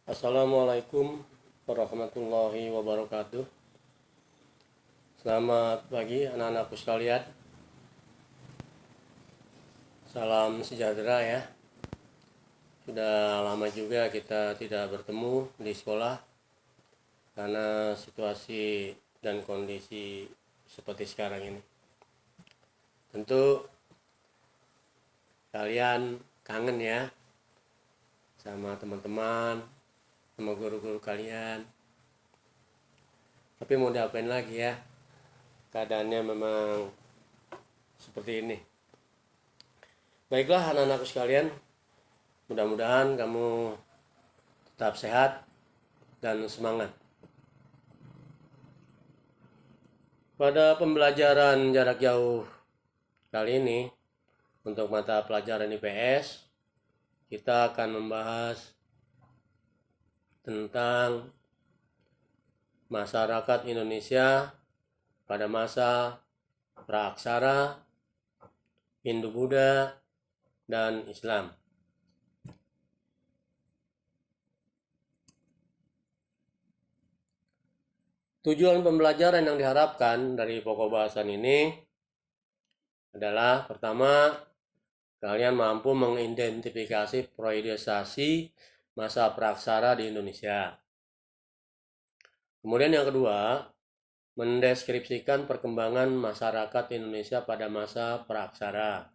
Assalamualaikum warahmatullahi wabarakatuh. Selamat pagi anak-anakku sekalian. Salam sejahtera ya. Sudah lama juga kita tidak bertemu di sekolah karena situasi dan kondisi seperti sekarang ini. Tentu kalian kangen ya sama teman-teman, sama guru-guru kalian. Tapi mau diapain lagi ya, keadaannya memang seperti ini. Baiklah anak-anakku sekalian, mudah-mudahan kamu tetap sehat dan semangat. Pada pembelajaran jarak jauh kali ini, untuk mata pelajaran IPS, kita akan membahas tentang masyarakat Indonesia pada masa Praaksara, Hindu-Buddha, dan Islam. Tujuan pembelajaran yang diharapkan dari pokok bahasan ini adalah pertama, kalian mampu mengidentifikasi periodisasi masa Praaksara di Indonesia. Kemudian yang kedua, mendeskripsikan perkembangan masyarakat Indonesia pada masa Praaksara.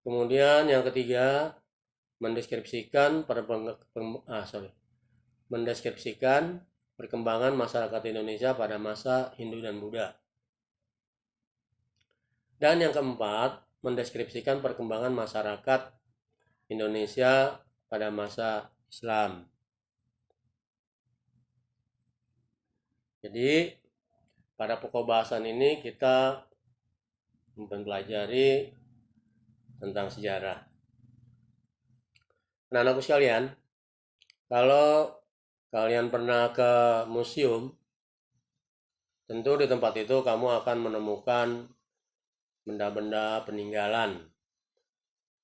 Kemudian yang ketiga, mendeskripsikan perkembangan masyarakat Indonesia pada masa Hindu dan Buddha. Dan yang keempat, mendeskripsikan perkembangan masyarakat Indonesia pada masa Islam. Jadi pada pokok bahasan ini kita mempelajari tentang sejarah. Nah, anak-anakku sekalian, kalau kalian pernah ke museum, tentu di tempat itu kamu akan menemukan benda-benda peninggalan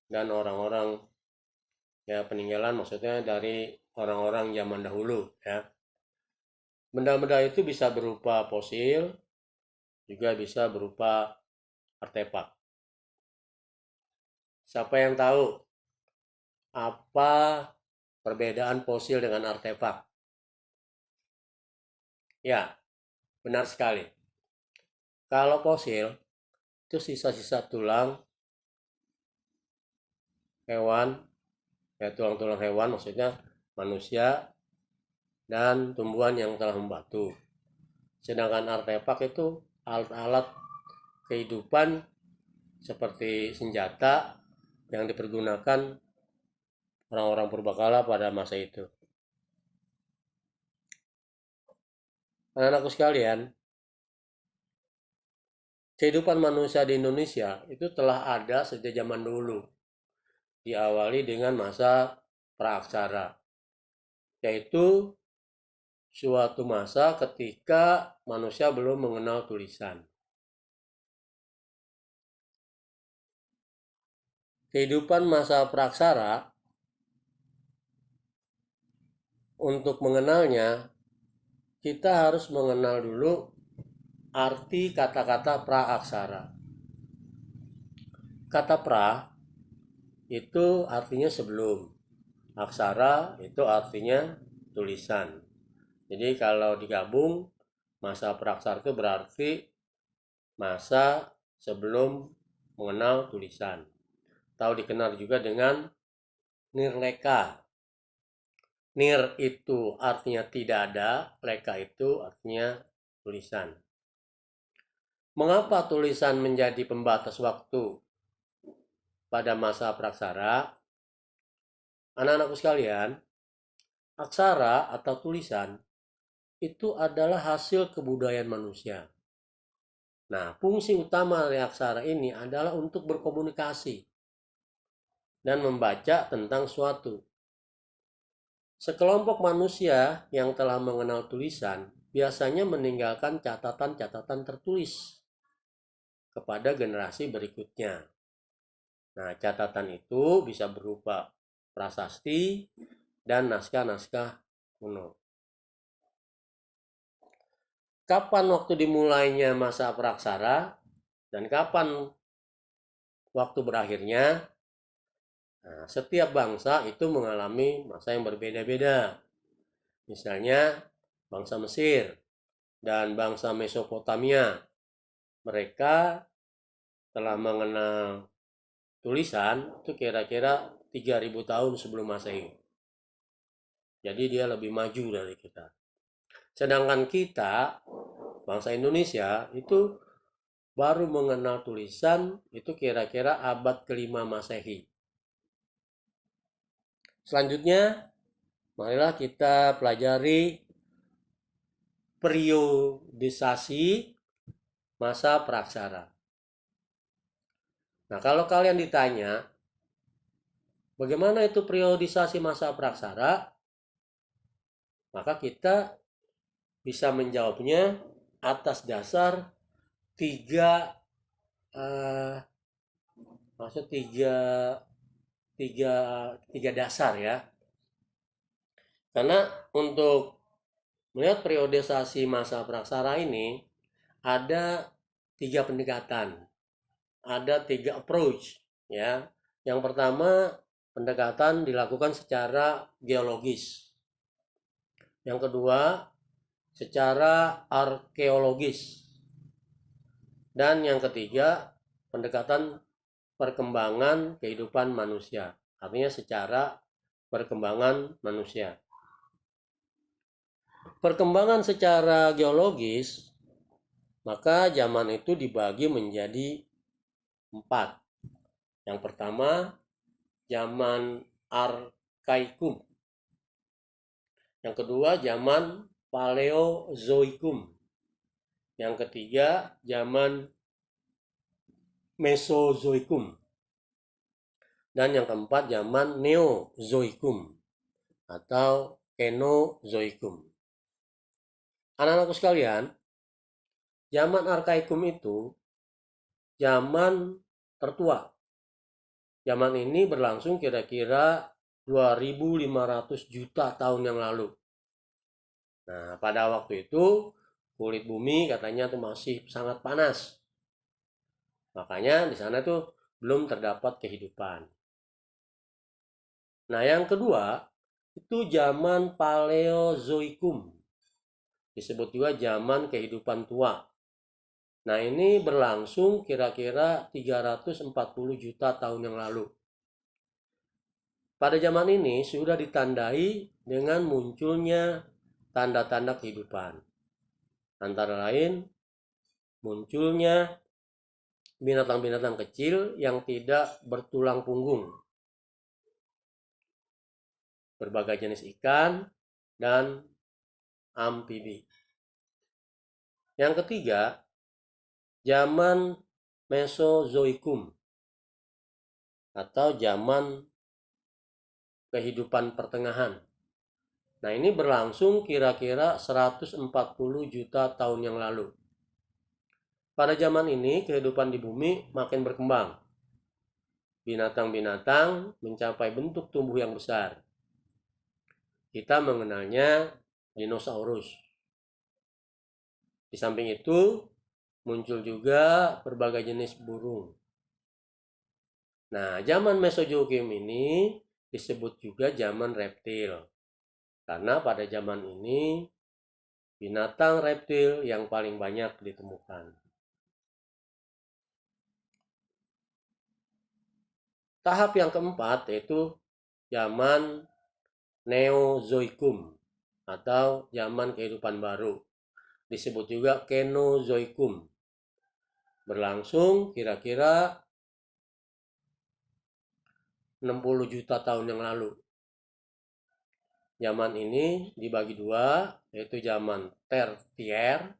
dan orang-orang, ya peninggalan maksudnya dari orang-orang zaman dahulu ya. Benda-benda itu bisa berupa fosil, juga bisa berupa artefak. Siapa yang tahu apa perbedaan fosil dengan artefak? Ya, benar sekali. Kalau fosil itu sisa-sisa tulang hewan, ya tulang-tulang hewan maksudnya manusia dan tumbuhan yang telah membatu. Sedangkan artefak itu alat-alat kehidupan seperti senjata yang dipergunakan orang-orang purbakala pada masa itu. Anak-anakku sekalian, kehidupan manusia di Indonesia itu telah ada sejak zaman dulu. Diawali dengan masa Praaksara, yaitu suatu masa ketika manusia belum mengenal tulisan. Kehidupan masa Praaksara, untuk mengenalnya kita harus mengenal dulu arti kata-kata praaksara. Kata pra itu artinya sebelum, aksara itu artinya tulisan. Jadi kalau digabung, masa praaksara itu berarti masa sebelum mengenal tulisan. Atau dikenal juga dengan nirleka. Nir itu artinya tidak ada, leka itu artinya tulisan. Mengapa tulisan menjadi pembatas waktu pada masa Praaksara? Anak-anakku sekalian, aksara atau tulisan itu adalah hasil kebudayaan manusia. Nah, fungsi utama dari aksara ini adalah untuk berkomunikasi dan membaca tentang suatu. Sekelompok manusia yang telah mengenal tulisan biasanya meninggalkan catatan-catatan tertulis kepada generasi berikutnya. Nah, catatan itu bisa berupa prasasti dan naskah-naskah kuno. Kapan waktu dimulainya masa praksara dan kapan waktu berakhirnya? Nah, setiap bangsa itu mengalami masa yang berbeda-beda. Misalnya bangsa Mesir dan bangsa Mesopotamia, mereka telah mengenal tulisan itu kira-kira 3000 tahun sebelum Masehi. Jadi dia lebih maju dari kita. Sedangkan kita, bangsa Indonesia, itu baru mengenal tulisan itu kira-kira abad ke-5 Masehi. Selanjutnya, marilah kita pelajari periodisasi masa praksara. Nah, kalau kalian ditanya, bagaimana itu periodisasi masa praksara? Maka kita bisa menjawabnya atas dasar tiga tiga tiga dasar ya. Karena untuk melihat periodisasi masa praksara ini ada tiga pendekatan, ada tiga approach ya. Yang pertama, pendekatan dilakukan secara geologis. Yang kedua, secara arkeologis. Dan yang ketiga, pendekatan perkembangan kehidupan manusia. Artinya secara perkembangan manusia. Perkembangan secara geologis, maka zaman itu dibagi menjadi 4. Yang pertama, zaman Arkaikum. Yang kedua, zaman Paleozoikum. Yang ketiga, zaman Mesozoikum. Dan yang keempat, zaman Neozoikum atau Kenozoikum. Anak-anakku sekalian, zaman Arkaikum itu zaman tertua. Zaman ini berlangsung kira-kira 2500 juta tahun yang lalu. Nah, pada waktu itu kulit bumi katanya tuh masih sangat panas. Makanya di sana tuh belum terdapat kehidupan. Nah, yang kedua itu zaman Paleozoikum. Disebut juga zaman kehidupan tua. Nah, ini berlangsung kira-kira 340 juta tahun yang lalu. Pada zaman ini sudah ditandai dengan munculnya tanda-tanda kehidupan. Antara lain munculnya binatang-binatang kecil yang tidak bertulang punggung. Berbagai jenis ikan dan amfibi. Yang ketiga, zaman Mesozoikum atau zaman kehidupan pertengahan. Nah, ini berlangsung kira-kira 140 juta tahun yang lalu. Pada zaman ini, kehidupan di bumi makin berkembang. Binatang-binatang mencapai bentuk tubuh yang besar. Kita mengenalnya dinosaurus. Di samping itu, muncul juga berbagai jenis burung. Nah, zaman Mesozoikum ini disebut juga zaman reptil. Karena pada zaman ini binatang reptil yang paling banyak ditemukan. Tahap yang keempat yaitu zaman Neozoikum atau zaman kehidupan baru. Disebut juga Kenozoikum. Berlangsung kira-kira 60 juta tahun yang lalu. Zaman ini dibagi dua, yaitu zaman tertier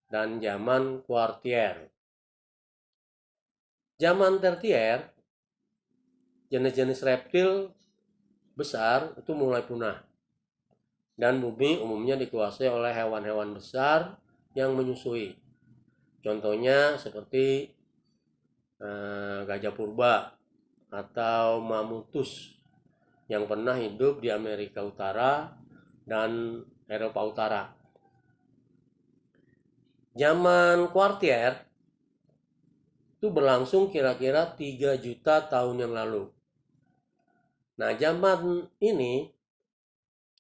dan zaman kuartier. Zaman tertier, jenis-jenis reptil besar itu mulai punah. Dan bumi umumnya dikuasai oleh hewan-hewan besar yang menyusui. Contohnya seperti gajah purba atau mamutus yang pernah hidup di Amerika Utara dan Eropa Utara. Zaman kuartier itu berlangsung kira-kira 3 juta tahun yang lalu. Nah,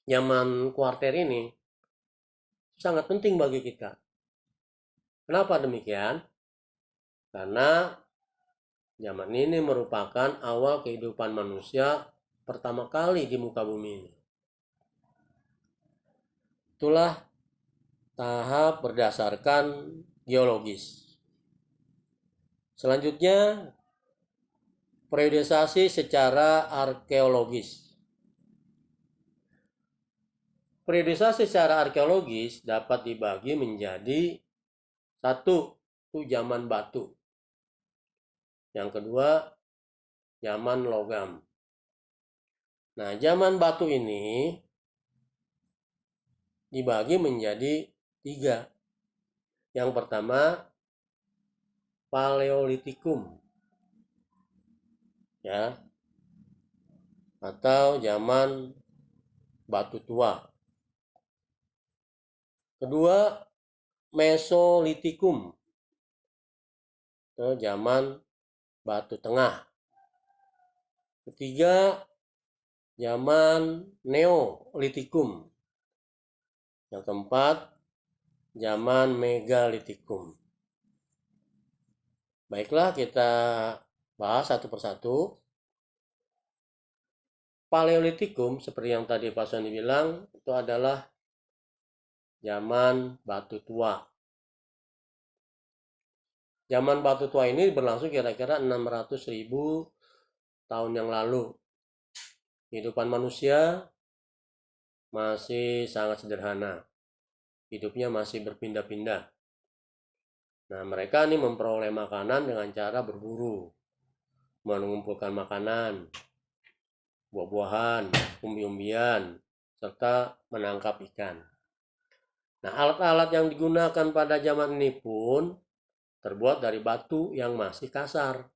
zaman kuarter ini sangat penting bagi kita. Kenapa demikian? Karena zaman ini merupakan awal kehidupan manusia pertama kali di muka bumi ini. Itulah tahap berdasarkan geologis. Selanjutnya, periodisasi secara arkeologis. Periodisasi secara arkeologis dapat dibagi menjadi satu, itu zaman batu. Yang kedua, zaman logam. Nah, zaman batu ini dibagi menjadi 3. Yang pertama, Paleolitikum, ya, atau zaman batu tua. Kedua, Mesolitikum, atau zaman batu tengah. Ketiga, zaman Neolitikum. Yang keempat, zaman Megalitikum. Baiklah, kita bahas satu persatu. Paleolitikum, seperti yang tadi Pak Soni bilang, itu adalah zaman batu tua. Zaman batu tua ini berlangsung kira-kira 600.000 tahun yang lalu. Kehidupan manusia masih sangat sederhana. Hidupnya masih berpindah-pindah. Nah, mereka ini memperoleh makanan dengan cara berburu, mengumpulkan makanan, buah-buahan, umbi-umbian, serta menangkap ikan. Nah, alat-alat yang digunakan pada zaman ini pun terbuat dari batu yang masih kasar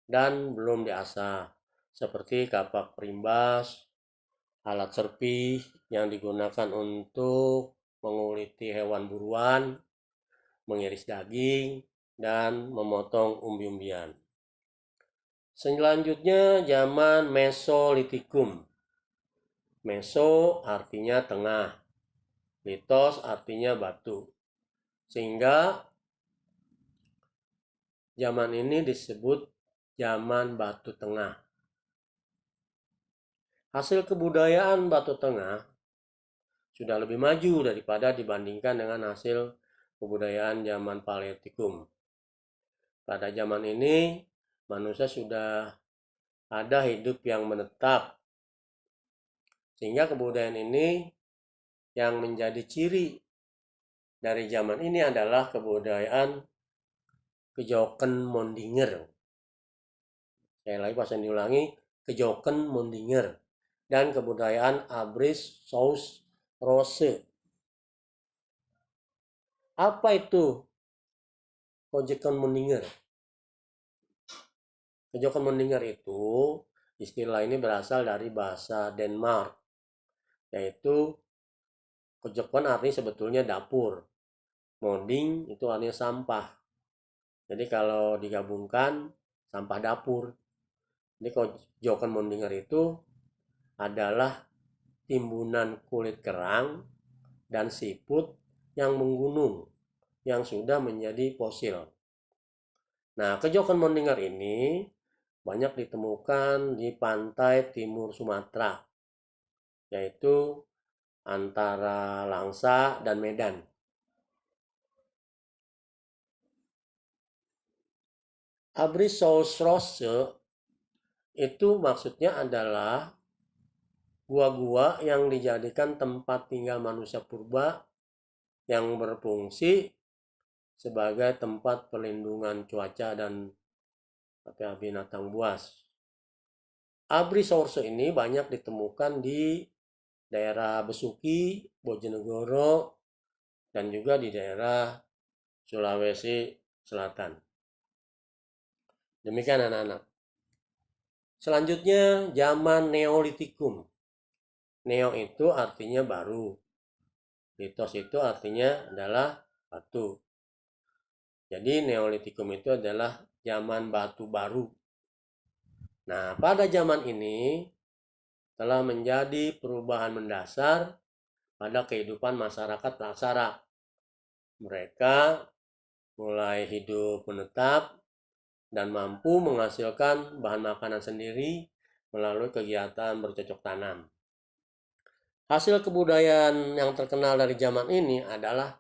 dan belum diasah, seperti kapak perimbas, alat serpih yang digunakan untuk menguliti hewan buruan, mengiris daging, dan memotong umbi-umbian. Selanjutnya zaman Mesolitikum. Meso artinya tengah, litos artinya batu. Sehingga zaman ini disebut zaman batu tengah. Hasil kebudayaan batu tengah sudah lebih maju daripada dibandingkan dengan hasil kebudayaan zaman Paleolitikum. Pada zaman ini manusia sudah ada hidup yang menetap. Sehingga kebudayaan ini yang menjadi ciri dari zaman ini adalah kebudayaan Kejoken Mondinger. Saya lagi pas diulangi, Kejoken Mondinger. Dan kebudayaan Abris Saus Rose. Apa itu Kejoken Mondinger? Kejoken Mondinger itu istilah ini berasal dari bahasa Denmark, yaitu Kejoken artinya sebetulnya dapur, monding itu artinya sampah. Jadi kalau digabungkan sampah dapur. Jadi Kejoken Mondinger itu adalah timbunan kulit kerang dan siput yang menggunung yang sudah menjadi fosil. Nah, Kejoken Mondinger ini banyak ditemukan di pantai timur Sumatera, yaitu antara Langsa dan Medan. Abrissosrose itu maksudnya adalah gua-gua yang dijadikan tempat tinggal manusia purba yang berfungsi sebagai tempat perlindungan cuaca dan binatang buas. Abrissosrose ini banyak ditemukan di daerah Besuki, Bojonegoro, dan juga di daerah Sulawesi Selatan. Demikian anak-anak. Selanjutnya zaman Neolitikum. Neo itu artinya baru. Litos itu artinya adalah batu. Jadi Neolitikum itu adalah zaman batu baru. Nah, pada zaman ini telah menjadi perubahan mendasar pada kehidupan masyarakat Pelaksara. Mereka mulai hidup menetap dan mampu menghasilkan bahan makanan sendiri melalui kegiatan bercocok tanam. Hasil kebudayaan yang terkenal dari zaman ini adalah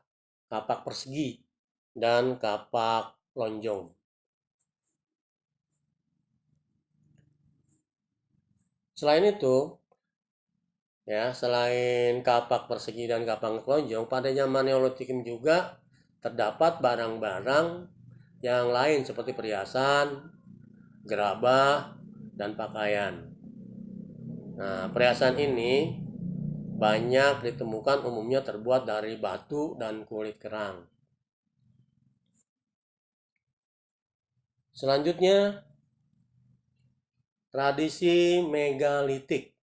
kapak persegi dan kapak lonjong. Selain itu, selain kapak persegi dan kapak lonjong, pada zaman Neolitikum juga terdapat barang-barang yang lain seperti perhiasan, gerabah, dan pakaian. Nah, perhiasan ini banyak ditemukan umumnya terbuat dari batu dan kulit kerang. Selanjutnya, tradisi megalitik.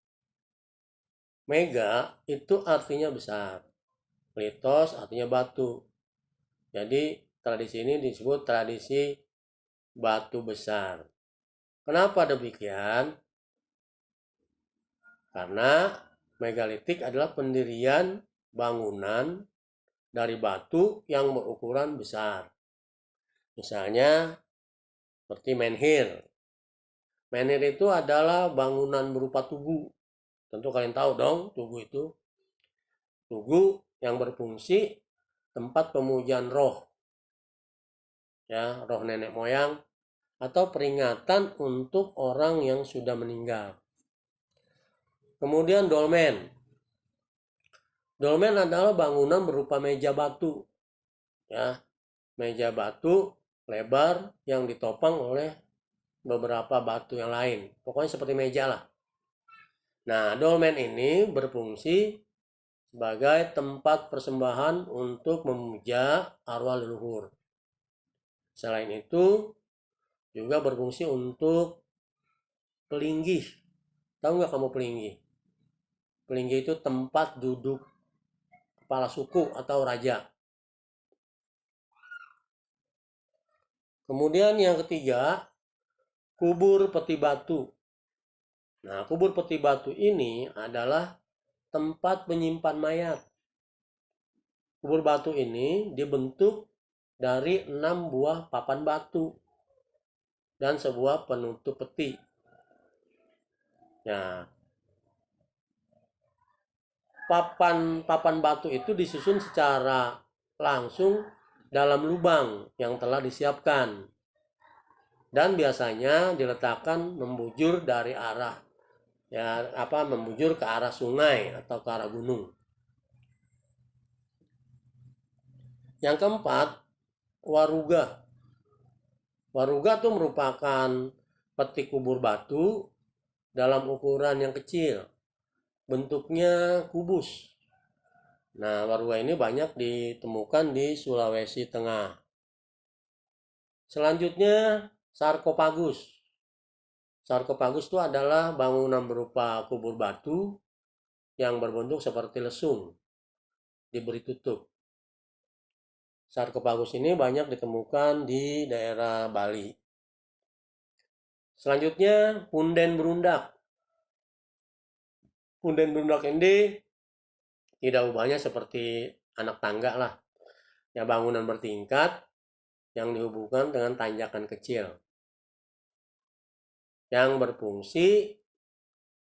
Mega itu artinya besar. Litos artinya batu. Jadi tradisi ini disebut tradisi batu besar. Kenapa demikian? Karena megalitik adalah pendirian bangunan dari batu yang berukuran besar. Misalnya seperti menhir. Menhir itu adalah bangunan berupa tugu. Tentu kalian tahu dong tugu itu. Tugu yang berfungsi tempat pemujaan roh. Roh nenek moyang atau peringatan untuk orang yang sudah meninggal. Kemudian dolmen. Dolmen adalah bangunan berupa meja batu. Meja batu lebar yang ditopang oleh beberapa batu yang lain. Pokoknya seperti meja lah. Nah, dolmen ini berfungsi sebagai tempat persembahan untuk memuja arwah leluhur. Selain itu, juga berfungsi untuk pelinggih. Tahu nggak kamu pelinggih? Pelinggih itu tempat duduk kepala suku atau raja. Kemudian yang ketiga, kubur peti batu. Nah, kubur peti batu ini adalah tempat menyimpan mayat. Kubur batu ini dibentuk dari 6 buah papan batu dan sebuah penutup peti. Nah, papan batu itu disusun secara langsung dalam lubang yang telah disiapkan dan biasanya diletakkan membujur dari arah membujur ke arah sungai atau ke arah gunung. Yang keempat, waruga. Waruga itu merupakan peti kubur batu dalam ukuran yang kecil. Bentuknya kubus. Nah, waruga ini banyak ditemukan di Sulawesi Tengah. Selanjutnya, sarkofagus. Sarkofagus itu adalah bangunan berupa kubur batu yang berbentuk seperti lesung, diberi tutup. Sarkofagus ini banyak ditemukan di daerah Bali. Selanjutnya, punden berundak. Punden berundak ini tidak ubahnya seperti anak tangga lah. Bangunan bertingkat yang dihubungkan dengan tanjakan kecil yang berfungsi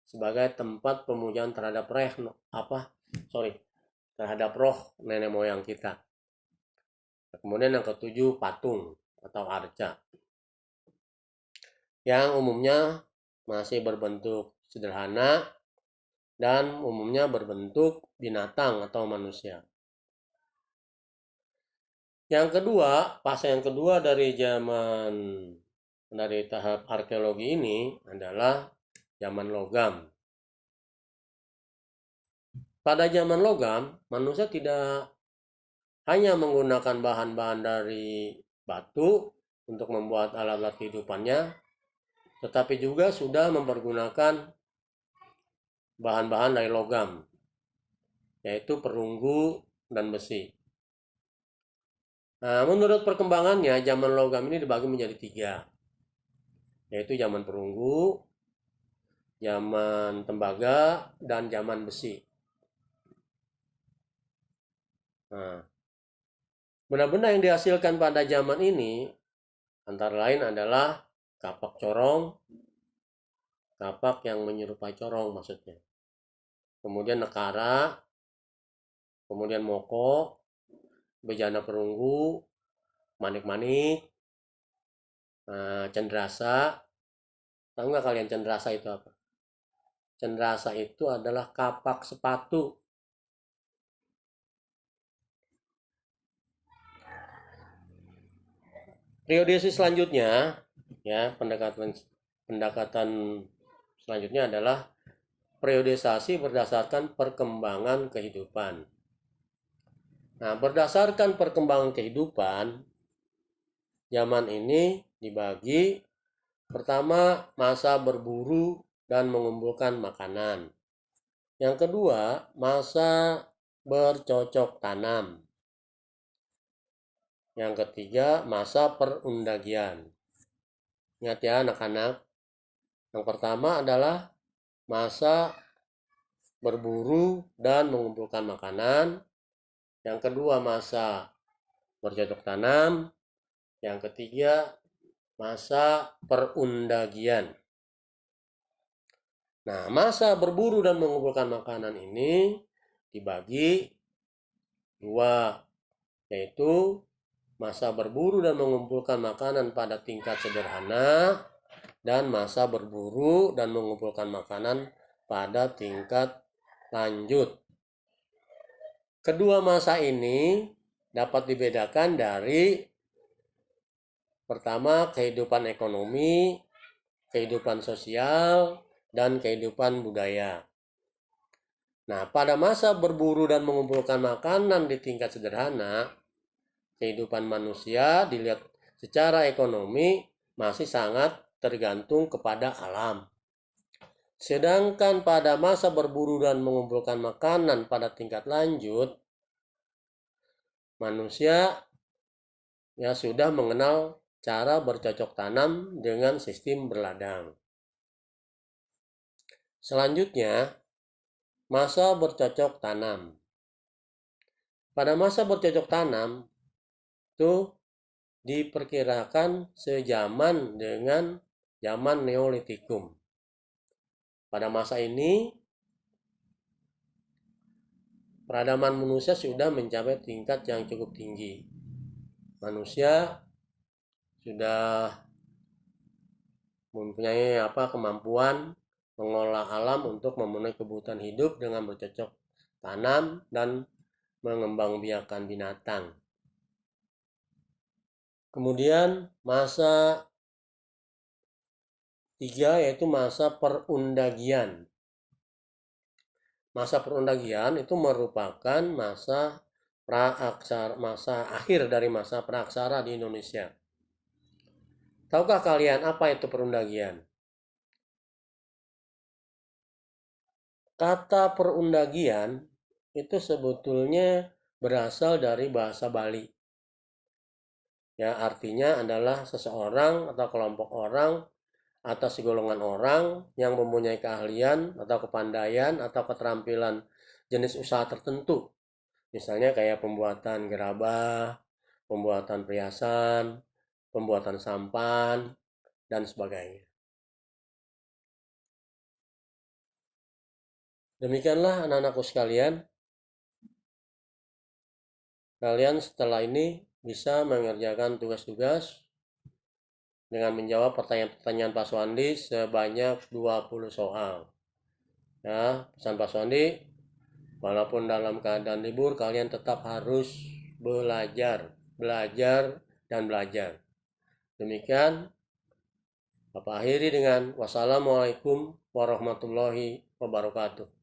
sebagai tempat pemujaan terhadap terhadap roh nenek moyang kita. Kemudian yang ketujuh, patung atau arca yang umumnya masih berbentuk sederhana dan umumnya berbentuk binatang atau manusia. Fase yang kedua dari tahap arkeologi ini adalah zaman logam. Pada zaman logam, manusia tidak hanya menggunakan bahan-bahan dari batu untuk membuat alat-alat kehidupannya, tetapi juga sudah mempergunakan bahan-bahan dari logam, yaitu perunggu dan besi. Nah, menurut perkembangannya, zaman logam ini dibagi menjadi 3, yaitu zaman perunggu, zaman tembaga, dan zaman besi. Nah, benda-benda yang dihasilkan pada zaman ini antara lain adalah kapak corong, kapak yang menyerupai corong maksudnya. Kemudian nekara, kemudian moko, bejana perunggu, manik-manik, cendrasa. Tahu nggak kalian cendrasa itu apa? Cendrasa itu adalah kapak sepatu. Periode selanjutnya, ya, pendekatan selanjutnya adalah periodisasi berdasarkan perkembangan kehidupan. Nah, berdasarkan perkembangan kehidupan, zaman ini dibagi pertama masa berburu dan mengumpulkan makanan. Yang kedua, masa bercocok tanam. Yang ketiga, masa perundagian. Ingat ya anak-anak, yang pertama adalah masa berburu dan mengumpulkan makanan. Yang kedua, masa bercocok tanam. Yang ketiga, masa perundagian. Nah, masa berburu dan mengumpulkan makanan ini dibagi 2, yaitu masa berburu dan mengumpulkan makanan pada tingkat sederhana dan masa berburu dan mengumpulkan makanan pada tingkat lanjut. Kedua masa ini dapat dibedakan dari pertama kehidupan ekonomi, kehidupan sosial, dan kehidupan budaya. Nah, pada masa berburu dan mengumpulkan makanan di tingkat sederhana, kehidupan manusia dilihat secara ekonomi masih sangat tergantung kepada alam. Sedangkan pada masa berburu dan mengumpulkan makanan pada tingkat lanjut, manusia ya sudah mengenal cara bercocok tanam dengan sistem berladang. Selanjutnya, masa bercocok tanam. Pada masa bercocok tanam itu diperkirakan sejaman dengan zaman Neolitikum. Pada masa ini, peradaban manusia sudah mencapai tingkat yang cukup tinggi. Manusia sudah mempunyai kemampuan mengolah alam untuk memenuhi kebutuhan hidup dengan bercocok tanam dan mengembangbiakan binatang. Kemudian masa 3 yaitu masa perundagian. Masa perundagian itu merupakan masa akhir dari masa praaksara di Indonesia. Tahukah kalian apa itu perundagian? Kata perundagian itu sebetulnya berasal dari bahasa Bali. Ya, artinya adalah seseorang atau kelompok orang atau segolongan orang yang mempunyai keahlian atau kepandaian atau keterampilan jenis usaha tertentu. Misalnya kayak pembuatan gerabah, pembuatan perhiasan, pembuatan sampan, dan sebagainya. Demikianlah anak-anakku sekalian. Kalian setelah ini bisa mengerjakan tugas-tugas dengan menjawab pertanyaan-pertanyaan Pak Suwandi sebanyak 20 soal. Ya, pesan Pak Suwandi, walaupun dalam keadaan libur, kalian tetap harus belajar, dan belajar. Demikian, Bapak akhiri dengan wassalamualaikum warahmatullahi wabarakatuh.